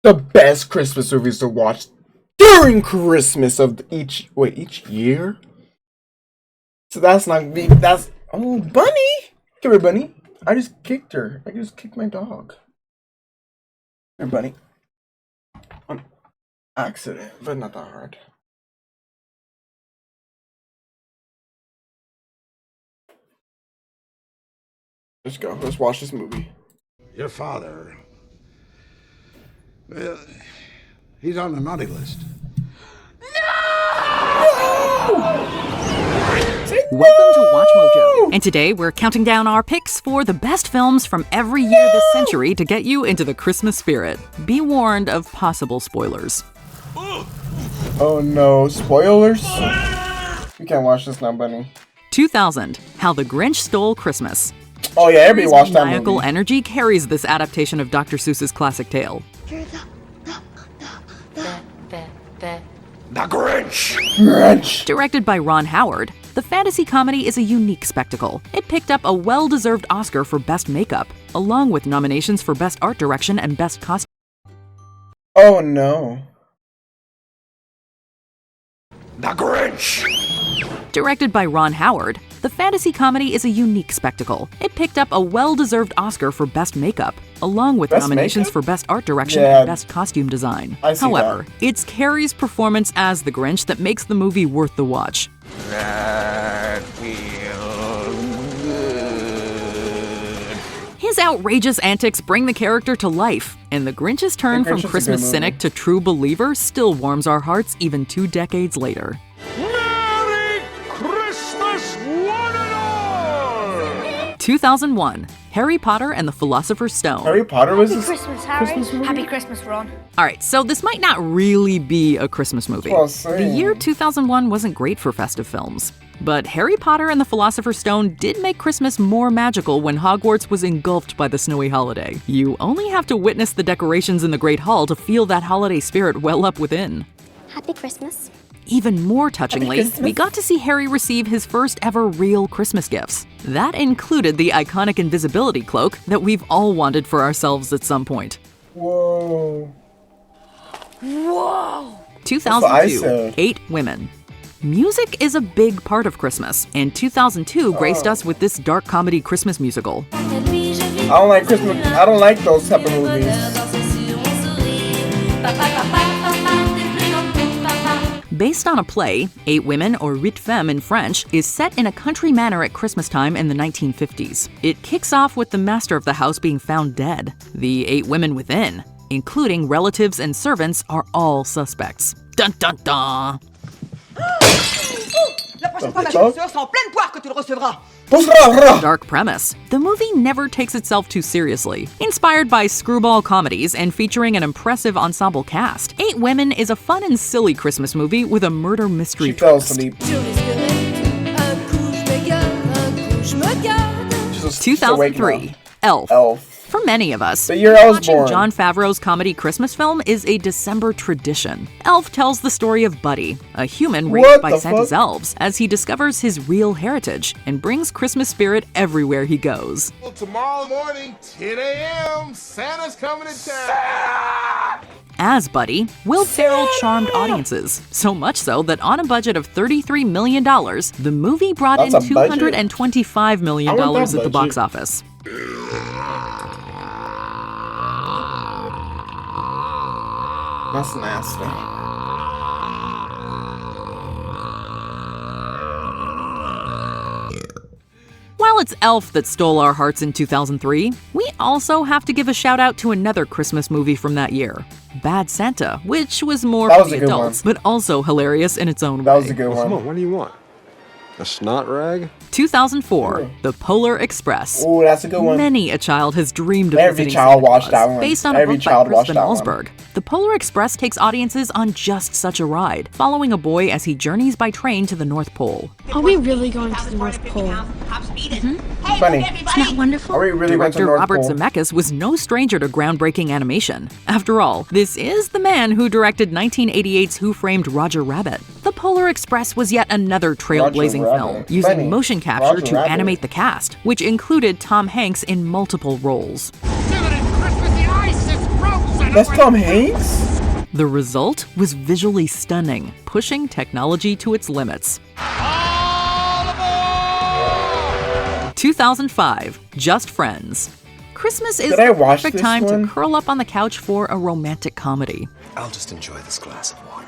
The best Christmas movies to watch during Christmas of each year. So that's not me. That's Bunny. Come here, Bunny. I just kicked her. I just kicked my dog. Here, Bunny. On accident, but not that hard. Let's go. Let's watch this movie. Your father. Well, he's on the naughty list. Welcome to Watch Mojo, and today we're counting down our picks for the best films from every year this century to get you into the Christmas spirit. Be warned of possible spoilers. Oh no, spoilers? We can't watch this now, Bunny. 2000, How the Grinch Stole Christmas. Oh yeah, everybody Harry's watched that maniacal movie. energy carries this adaptation of Dr. Seuss's classic tale. The Grinch! Grinch! Directed by Ron Howard, the fantasy comedy is a unique spectacle. It picked up a well-deserved Oscar for Best Makeup, along with nominations for Best Art Direction and Best Costume. Oh no. The Grinch! Directed by Ron Howard, the fantasy comedy is a unique spectacle. It picked up a well-deserved Oscar for Best Makeup, along with Best nominations makeup? for Best Art Direction Yeah. and Best Costume Design. I see However, that. it's Carrey's performance as the Grinch that makes the movie worth the watch. That feels good. His outrageous antics bring the character to life, and the Grinch's turn The Grinch from is a good Christmas movie. cynic to true believer still warms our hearts even 2 decades later. Merry Christmas, one and all! 2001, Harry Potter and the Philosopher's Stone. Harry Potter was Happy this Christmas, Harry. Christmas movie? Happy Christmas, Ron. Alright, so this might not really be a Christmas movie. Well, The same. year 2001 wasn't great for festive films. But Harry Potter and the Philosopher's Stone did make Christmas more magical when Hogwarts was engulfed by the snowy holiday. You only have to witness the decorations in the Great Hall to feel that holiday spirit well up within. Happy Christmas. Even more touchingly, we got to see Harry receive his first ever real Christmas gifts. That included the iconic invisibility cloak that we've all wanted for ourselves at some point. Whoa. Whoa! 2002, said. 8 Women. Music is a big part of Christmas, and 2002 graced us with this dark comedy Christmas musical. I don't like Christmas. I don't like those type of movies. Based on a play, 8 Women, or Huit Femmes in French, is set in a country manor at Christmas time in the 1950s. It kicks off with the master of the house being found dead. The 8 women within, including relatives and servants, are all suspects. Dun dun dun! La prochaine fois, ma chaussure sera en pleine poire que tu le recevras. Dark premise. The movie never takes itself too seriously. Inspired by screwball comedies and featuring an impressive ensemble cast, 8 Women is a fun and silly Christmas movie with a murder mystery She fell twist. asleep. She's just 2003, waking up. Elf. Elf. For many of us, The year I was watching born. Jon Favreau's comedy Christmas film is a December tradition. Elf tells the story of Buddy, a human raised What by the Santa's fuck? elves, as he discovers his real heritage and brings Christmas spirit everywhere he goes. Well, tomorrow morning, 10 a.m., Santa's coming to town. As Buddy, Will Ferrell charmed audiences, so much so that on a budget of $33 million, the movie brought That's in a budget? $225 million I want that at the box budget. office. That's nasty. While it's Elf that stole our hearts in 2003, we also have to give a shout out to another Christmas movie from that year, Bad Santa, which was more That for was the a good one. adults, but also hilarious in its own That way. was a good Come one. on, what do you want? A snot rag? 2004, The Polar Express. Oh, that's a good one. Many a child has dreamed of Every visiting child Santa watched Claus. that one. Based on a Every book child by watched Crispin that one. Allsburg, The Polar Express takes audiences on just such a ride, following a boy as he journeys by train to the North Pole. Are we really going to the North Pole? Funny. Isn't that wonderful? Are we really going to Director North Robert Pole? Zemeckis was no stranger to groundbreaking animation. After all, this is the man who directed 1988's Who Framed Roger Rabbit. The Polar Express was yet another trailblazing Roger film, Rabbit. using Funny. motion capture Roger to Rabbit. animate the cast, which included Tom Hanks in multiple roles. Christmas, the ice is frozen. That's Tom Hanks? The result was visually stunning, pushing technology to its limits. 2005, Just Friends. Christmas is Did I the watch perfect this time one? to curl up on the couch for a romantic comedy. I'll just enjoy this glass of water.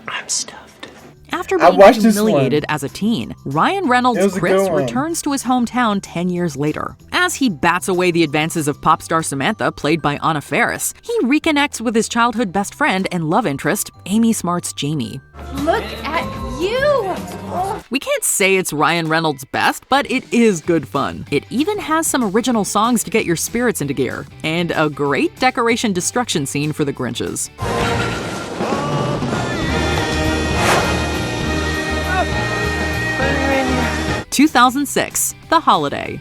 I'm stuffed. After I being watched this humiliated one. as a teen, Ryan It Reynolds' was a Chris good one. returns to his hometown 10 years later. As he bats away the advances of pop star Samantha, played by Anna Faris, he reconnects with his childhood best friend and love interest, Amy Smart's Jamie. Look at you! We can't say it's Ryan Reynolds' best, but it is good fun. It even has some original songs to get your spirits into gear, and a great decoration destruction scene for the Grinches. 2006, The Holiday.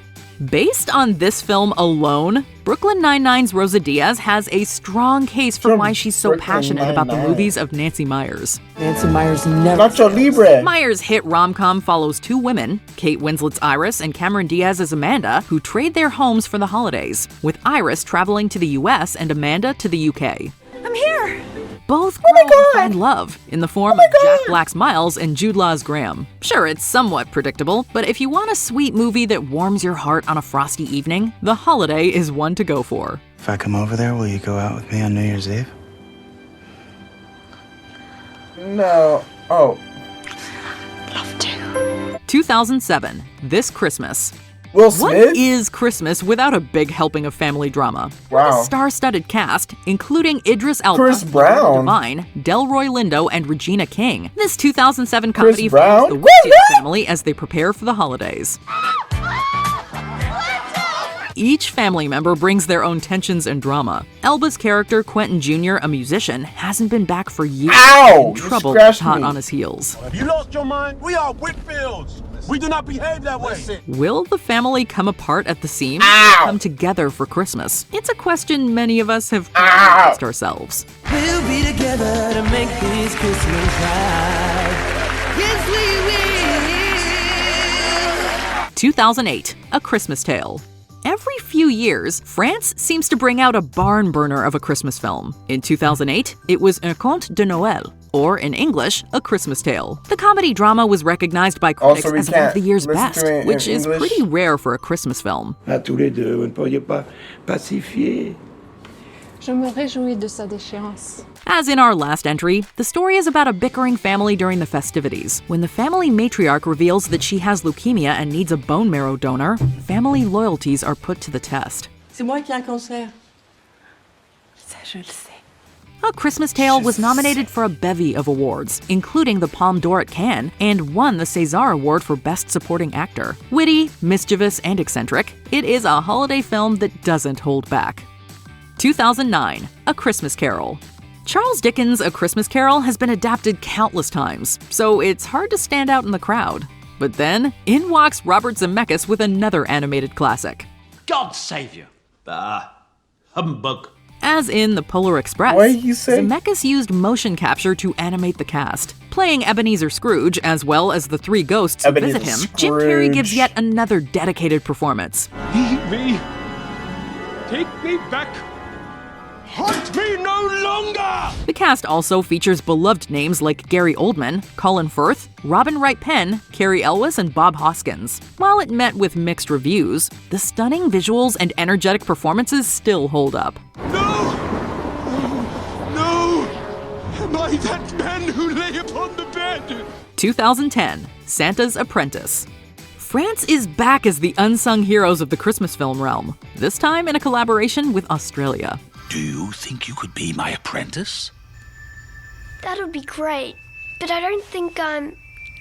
Based on this film alone, Brooklyn Nine-Nine's Rosa Diaz has a strong case for From why she's so Brooklyn passionate about the Nine-Nine. movies of Nancy Meyers. Nancy Meyers never. Nacho Libre. Meyers' hit rom-com follows two women, Kate Winslet's Iris and Cameron Diaz's Amanda, who trade their homes for the holidays, with Iris traveling to the US and Amanda to the UK. I'm here. Both grow and find love in the form of Jack Black's Miles and Jude Law's Graham. Sure, it's somewhat predictable, but if you want a sweet movie that warms your heart on a frosty evening, The Holiday is one to go for. If I come over there, will you go out with me on New Year's Eve? No. Oh. 2007, This Christmas. Will What Smith? is Christmas without a big helping of family drama? Wow. A star-studded cast, including Idris Elba, Chris Leonardo Brown. Divine, Delroy Lindo, and Regina King. This 2007 comedy Brown? follows the Whitfield family as they prepare for the holidays. Each family member brings their own tensions and drama. Elba's character, Quentin Jr., a musician, hasn't been back for years. Ow! And You trouble scratched is hot me. on his heels. You lost your mind? We are Whitfields. We do not behave that way. Will the family come apart at the seams Ow! or come together for Christmas? It's a question many of us have Ow! asked ourselves. We'll be together to make this Christmas right. Yes, we will. 2008, A Christmas Tale. Every few years, France seems to bring out a barn burner of a Christmas film. In 2008, it was Un Conte de Noël, or in English, A Christmas Tale. The comedy drama was recognized by critics Also, we as one of can't the year's listen best, to it in which is English. pretty rare for a Christmas film. À tous les deux, vous ne pourriez pas pacifier. Je me réjouis de sa déchéance. As in our last entry, the story is about a bickering family during the festivities. When the family matriarch reveals that she has leukemia and needs a bone marrow donor, family loyalties are put to the test. C'est moi qui ai un cancer. Ça, je le sais. A Christmas Tale was nominated for a bevy of awards, including the Palme d'Or at Cannes, and won the César Award for Best Supporting Actor. Witty, mischievous, and eccentric, it is a holiday film that doesn't hold back. 2009, A Christmas Carol. Charles Dickens' A Christmas Carol has been adapted countless times, so it's hard to stand out in the crowd. But then, in walks Robert Zemeckis with another animated classic. God save you. Humbug. As in The Polar Express, What did you say? Zemeckis used motion capture to animate the cast. Playing Ebenezer Scrooge, as well as the three ghosts who visit him, Ebenezer Jim Carrey gives Scrooge. yet another dedicated performance. Leave me. Take me back. Hunt me no longer! The cast also features beloved names like Gary Oldman, Colin Firth, Robin Wright Penn, Carrie Elwes, and Bob Hoskins. While it met with mixed reviews, the stunning visuals and energetic performances still hold up. No! No! Am I that man who lay upon the bed? 2010, Santa's Apprentice. France is back as the unsung heroes of the Christmas film realm, this time in a collaboration with Australia. Do you think you could be my apprentice? That would be great, but I don't think I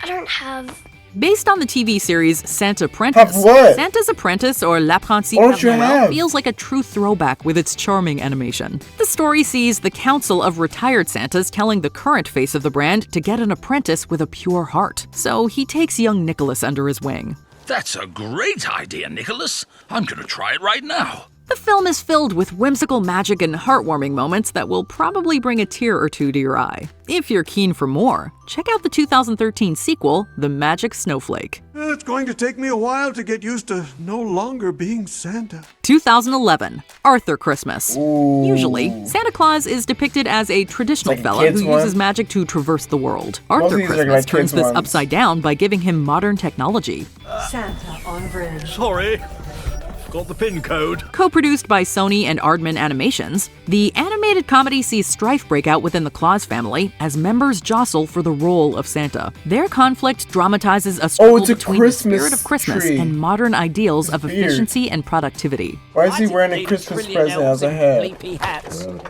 don't have. Based on the TV series Santa Apprentice, Have what? Santa's Apprentice, or L'Apprenti What don't you Père Noël, have? feels like a true throwback with its charming animation. The story sees the council of retired Santas telling the current face of the brand to get an apprentice with a pure heart. So he takes young Nicholas under his wing. That's a great idea, Nicholas. I'm gonna try it right now. The film is filled with whimsical magic and heartwarming moments that will probably bring a tear or two to your eye. If you're keen for more, check out the 2013 sequel, The Magic Snowflake. It's going to take me a while to get used to no longer being Santa. 2011, Arthur Christmas. Ooh. Usually, Santa Claus is depicted as a traditional fella who uses magic to traverse the world. Arthur Christmas turns this upside down by giving him modern technology. Santa on bridge. Sorry. Got the pin code. Co-produced by Sony and Aardman Animations, the animated comedy sees strife break out within the Claus family as members jostle for the role of Santa. Their conflict dramatizes a struggle between the spirit of Christmas and modern ideals of efficiency and productivity. Why is he wearing a Christmas present as a hat?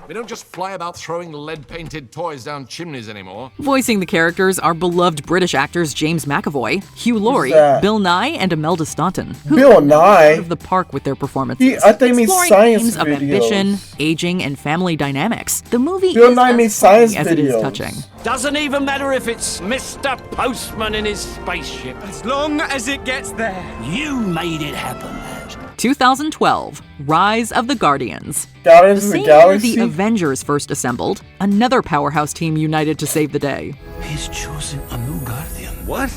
We don't just fly about throwing lead-painted toys down chimneys anymore. Voicing the characters are beloved British actors James McAvoy, Hugh Laurie, Bill Nye, and Imelda Staunton, who Bill Nye out of the park with their performances. I think he made science themes of videos. ambition, aging, and family dynamics. The movie Bill is Nye made as science funny as it is videos. touching. Doesn't even matter if it's Mr. Postman in his spaceship. As long as it gets there. You made it happen, lad. 2012, Rise of the Guardians. Guardians The of the same year Galaxy? the Avengers first assembled, another powerhouse team united to save the day. He's choosing a new guardian. What?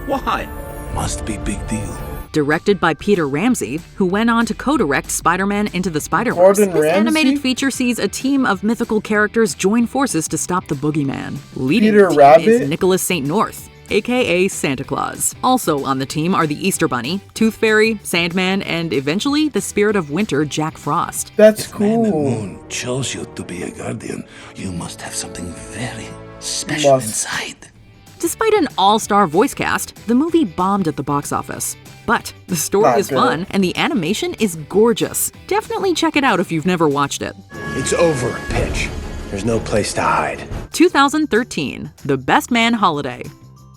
Why? Must be big deal. Directed by Peter Ramsey, who went on to co-direct Spider-Man Into the Spider-Verse, Gordon this Ramsay? animated feature sees a team of mythical characters join forces to stop the boogeyman. Leading Peter the team Rabbit? is Nicholas St. North, aka Santa Claus. Also on the team are the Easter Bunny, Tooth Fairy, Sandman, and eventually the Spirit of Winter, Jack Frost. That's Man the cool. Moon chose you to be a guardian. You must have something very special inside. Despite an all-star voice cast, the movie bombed at the box office. But the story Not is good. fun and the animation is gorgeous. Definitely check it out if you've never watched it. It's over, Pitch. There's no place to hide. 2013, The Best Man Holiday.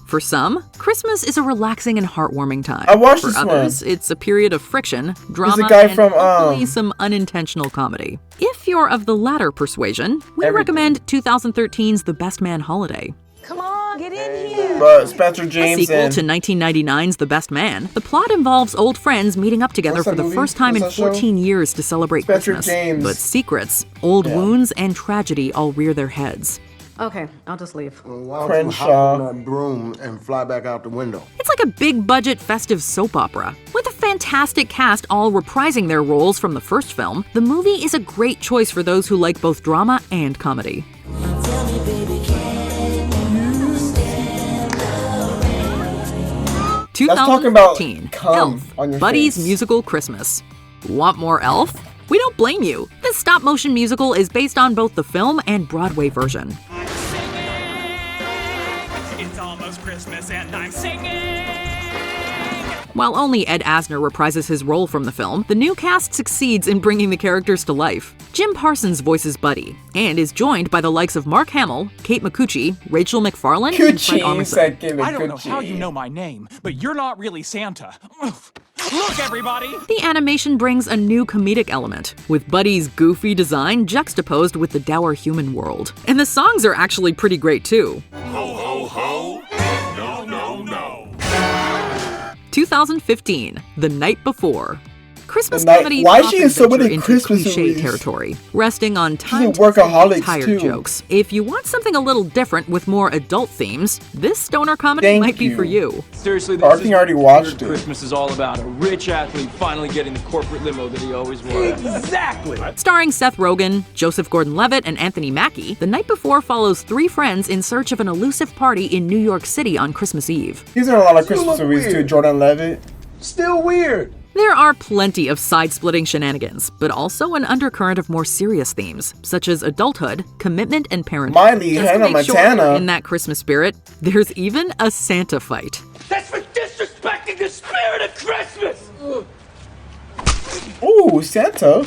For some, Christmas is a relaxing and heartwarming time. I watched For this others, one. it's a period of friction, drama, guy and from, hopefully some unintentional comedy. If you're of the latter persuasion, we recommend 2013's The Best Man Holiday. Come on, get in here. But Spencer A James sequel and to 1999's The Best Man, the plot involves old friends meeting up together What's for that the movie? first time in What's that show? 14 years to celebrate Spencer Christmas. James. But secrets, old wounds, and tragedy all rear their heads. Okay, I'll just leave. Why don't you Crenshaw. hop on that broom and fly back out the window? It's like a big-budget festive soap opera. With a fantastic cast all reprising their roles from the first film, the movie is a great choice for those who like both drama and comedy. Let's talk about 2015, cum Elf, on your Buddy's face. Musical Christmas. Want more Elf? We don't blame you. This stop-motion musical is based on both the film and Broadway version. It's almost Christmas and I'm singing. While only Ed Asner reprises his role from the film, the new cast succeeds in bringing the characters to life. Jim Parsons voices Buddy, and is joined by the likes of Mark Hamill, Kate Micucci, Rachel McFarlane, and Fred Armisen. I don't know how you know my name, but you're not really Santa. Look, everybody! The animation brings a new comedic element, with Buddy's goofy design juxtaposed with the dour human world. And the songs are actually pretty great too. Ho, ho, ho. No, no, no. 2015, The Night Before. Christmas The Night- comedies Why is often she in so venture many into Christmas cliche movies? territory, resting on in time-tested Workaholics, tired too. jokes. If you want something a little different with more adult themes, this stoner comedy Thank might be you. for you. Seriously, I think I already watched it. Christmas is all about a rich athlete finally getting the corporate limo that he always wanted. Exactly! Starring Seth Rogen, Joseph Gordon-Levitt, and Anthony Mackie, The Night Before follows three friends in search of an elusive party in New York City on Christmas Eve. He's in a lot of Christmas movies too, Jordan Levitt. Still weird. There are plenty of side-splitting shenanigans, but also an undercurrent of more serious themes, such as adulthood, commitment, and parenting. Miley, Just to Hannah make sure Montana. you're in that Christmas spirit, there's even a Santa fight. That's for disrespecting the spirit of Christmas! Ooh, Santa.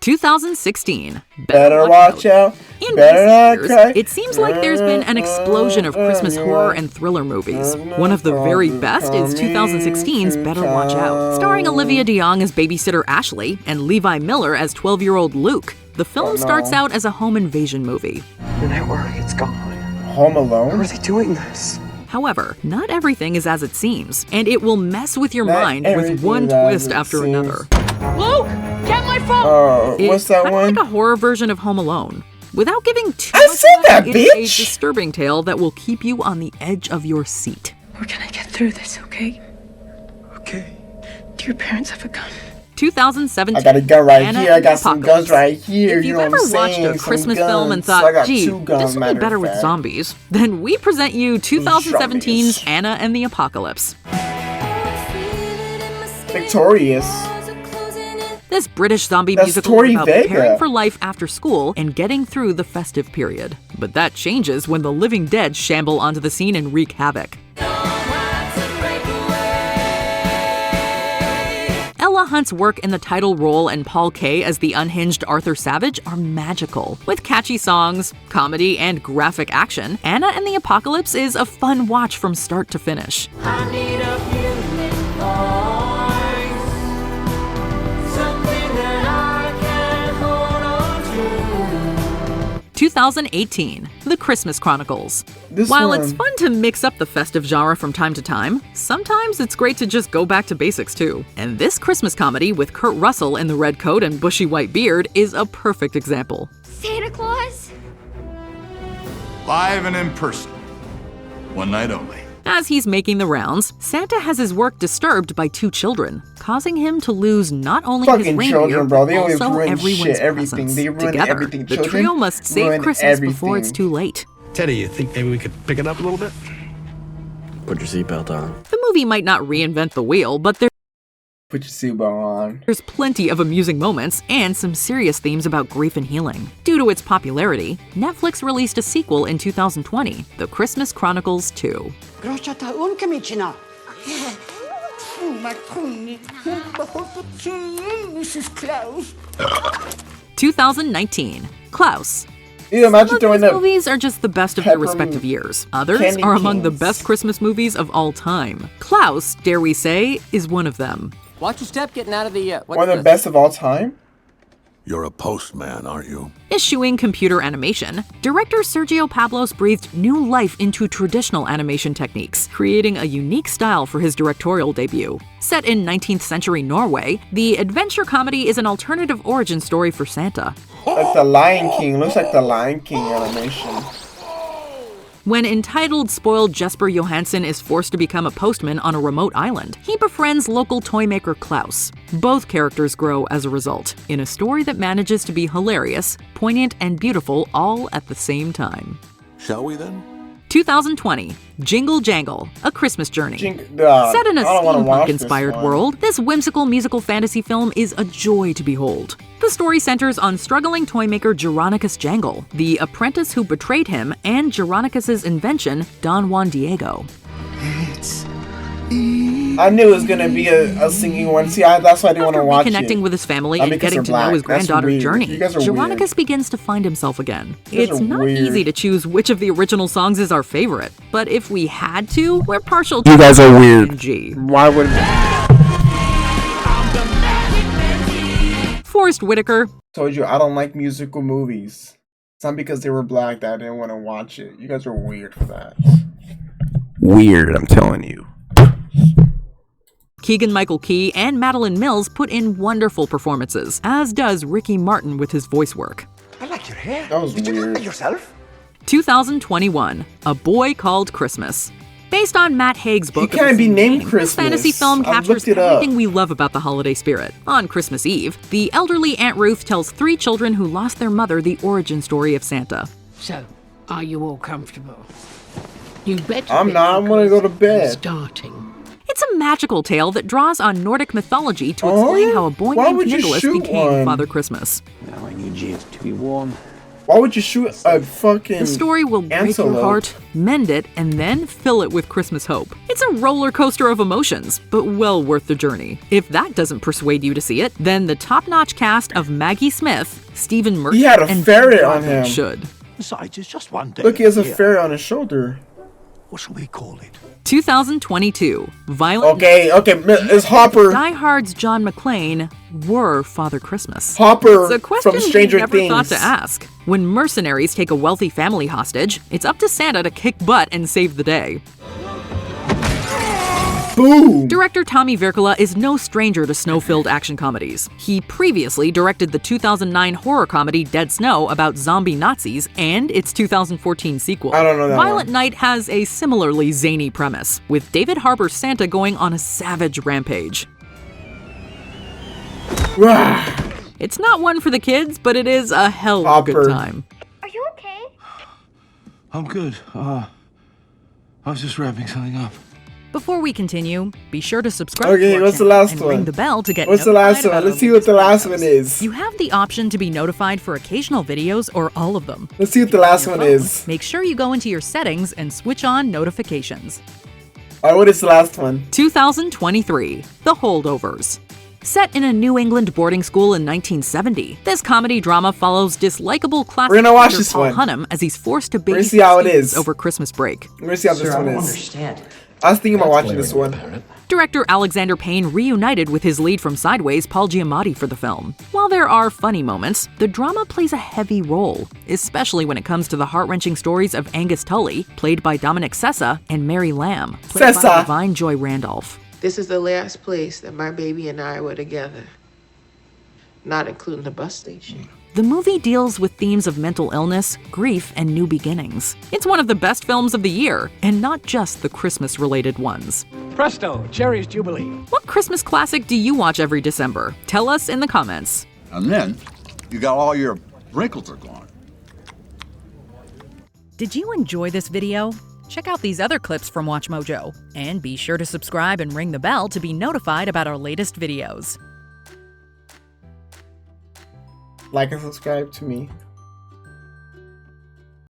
2016. Better watch out. In Better not recent cry. years, it seems like there's been an explosion of Christmas horror and thriller movies. One of the very best is 2016's Better Watch Out. Starring Olivia DeJonge as babysitter Ashley and Levi Miller as 12-year-old Luke, the film starts out as a home invasion movie. The network, it's gone. Home Alone? How are they doing this? However, not everything is as it seems, and it will mess with your Not mind with one everything as twist it after seems. another. Luke, get my my fault. What's that It's one? like a horror version of Home Alone. Without giving too I much said away, that, it's a bitch! disturbing tale that will keep you on the edge of your seat. We're gonna get through this, okay? Okay. Do your parents have a gun? 2017. I got a gun right Anna here. I and got some Apocalypse. guns right here. If You you've know what ever I'm watched saying? a Some Christmas film and guns. So I thought, got gee, two guns, this would be matter better of with fact. zombies, then we present you 2017's Anna and the Apocalypse. Victorious. This British zombie That's musical Tori is about Vega. preparing for life after school and getting through the festive period. But that changes when the living dead shamble onto the scene and wreak havoc. Ella Hunt's work in the title role and Paul Kaye as the unhinged Arthur Savage are magical. With catchy songs, comedy, and graphic action, Anna and the Apocalypse is a fun watch from start to finish. I need a human voice, something that I can hold on to. 2018, The Christmas Chronicles. This While one- it's fun to mix up the festive genre from time to time, sometimes it's great to just go back to basics too. And this Christmas comedy with Kurt Russell in the red coat and bushy white beard is a perfect example. Santa Claus? Live and in person. One night only. As he's making the rounds, Santa has his work disturbed by two children, causing him to lose not only his Fucking reindeer, children, bro. They but always also ruin everyone's shit, everything. presents. They ruin Together, everything. the Children trio must save ruin Christmas before everything. it's too late. Teddy, you think maybe we could pick it up a little bit? Put your seatbelt on. The movie might not reinvent the wheel, but Put your seatbelt on. there's plenty of amusing moments and some serious themes about grief and healing. Due to its popularity, Netflix released a sequel in 2020, The Christmas Chronicles 2. 2019, Klaus. Yeah, imagine Some of throwing these up movies are just the best of their peppermint respective years. Others candy are among the canes. best Christmas movies of all time. Klaus, dare we say, is one of them. Watch your step getting out of the. one of the best of all time. You're a postman, aren't you? Eschewing computer animation, director Sergio Pablos breathed new life into traditional animation techniques, creating a unique style for his directorial debut. Set in 19th century Norway, the adventure comedy is an alternative origin story for Santa. Like the Lion King. Looks like the Lion King animation. When entitled spoiled Jesper Johansson is forced to become a postman on a remote island, he befriends local toy maker Klaus. Both characters grow as a result, in a story that manages to be hilarious, poignant, and beautiful all at the same time. Shall we then? 2020, Jingle Jangle, A Christmas Journey. Set in a I don't wanna watch this steampunk-inspired one. world, this whimsical musical fantasy film is a joy to behold. The story centers on struggling toymaker Geronicus Jangle, the apprentice who betrayed him, and Geronicus's invention, Don Juan Diego. I knew it was gonna be a singing one. See, that's why I didn't want to watch it. Reconnecting with his family Not and because getting they're to know black. his That's granddaughter's weird. journey, You guys are weird. Geronicus begins to find himself again. You guys It's are not weird. easy to choose which of the original songs is our favorite, but if we had to, we're partial to You guys are weird. G. Why would? Forrest Whitaker. Told you I don't like musical movies. It's not because they were black that I didn't want to watch it. You guys are weird for that. Weird, I'm telling you. Keegan-Michael Key and Madeline Mills put in wonderful performances, as does Ricky Martin with his voice work. I like your hair. That was Did you do weird. it yourself? 2021, A Boy Called Christmas. Based on Matt Haig's book, He can't be named this Christmas. fantasy film I captures looked it up. everything we love about the holiday spirit. On Christmas Eve, the elderly Aunt Ruth tells 3 children who lost their mother the origin story of Santa. So, are you all comfortable? You better. I'm not. I'm gonna go to bed. Starting. It's a magical tale that draws on Nordic mythology to explain how a boy Why named would you Nicholas shoot became one? Father Christmas. Now I need you to be warm. Why would you shoot a fucking The story will break antelope? your heart, mend it, and then fill it with Christmas hope. It's a roller coaster of emotions, but well worth the journey. If that doesn't persuade you to see it, then the top-notch cast of Maggie Smith, Stephen Merchant, He had a and ferret Jim on Broadbent him. should. Besides, it's just one day. Look, he has a Yeah. ferret on his shoulder. What shall we call it? 2022, Violent. Okay, it's Hopper. Die Hard's John McClane were Father Christmas. Hopper It's a question from Stranger we never thought Things. to ask. When mercenaries take a wealthy family hostage, it's up to Santa to kick butt and save the day. Boom! Director Tommy Wirkola is no stranger to snow-filled action comedies. He previously directed the 2009 horror comedy Dead Snow about zombie Nazis and its 2014 sequel. I don't know that Violent one. Night has a similarly zany premise, with David Harbour's Santa going on a savage rampage. It's not one for the kids, but it is a hell of a good time. Are you okay? I'm good. I was just wrapping something up. Before we continue, be sure to subscribe Okay, to our what's the channel last and one? ring the bell to get What's the notified last one? about Let's our see what the latest last one videos. is. You have the option to be notified for occasional videos or all of them. Let's see what the last one is. Make sure you go into your settings and switch on notifications. Alright, what is the last one? 2023, The Holdovers. Set in a New England boarding school in 1970, this comedy drama follows dislikable class We're gonna watch teacher this Paul one. Hunnam as he's forced to We're gonna babysit see how it students is. over Christmas break. We're gonna see how this Sir, I one don't is. understand. I was thinking about watching this one. Director Alexander Payne reunited with his lead from Sideways, Paul Giamatti, for the film. While there are funny moments, the drama plays a heavy role, especially when it comes to the heart-wrenching stories of Angus Tully, played by Dominic Sessa, and Mary Lamb, played by Sessa. Divine Joy Randolph. This is the last place that my baby and I were together, not including the bus station. The movie deals with themes of mental illness, grief, and new beginnings. It's one of the best films of the year, and not just the Christmas-related ones. Presto, Cherry's Jubilee. What Christmas classic do you watch every December? Tell us in the comments. And then you got all your wrinkles are gone. Did you enjoy this video? Check out these other clips from WatchMojo, and be sure to subscribe and ring the bell to be notified about our latest videos. Like and subscribe to me.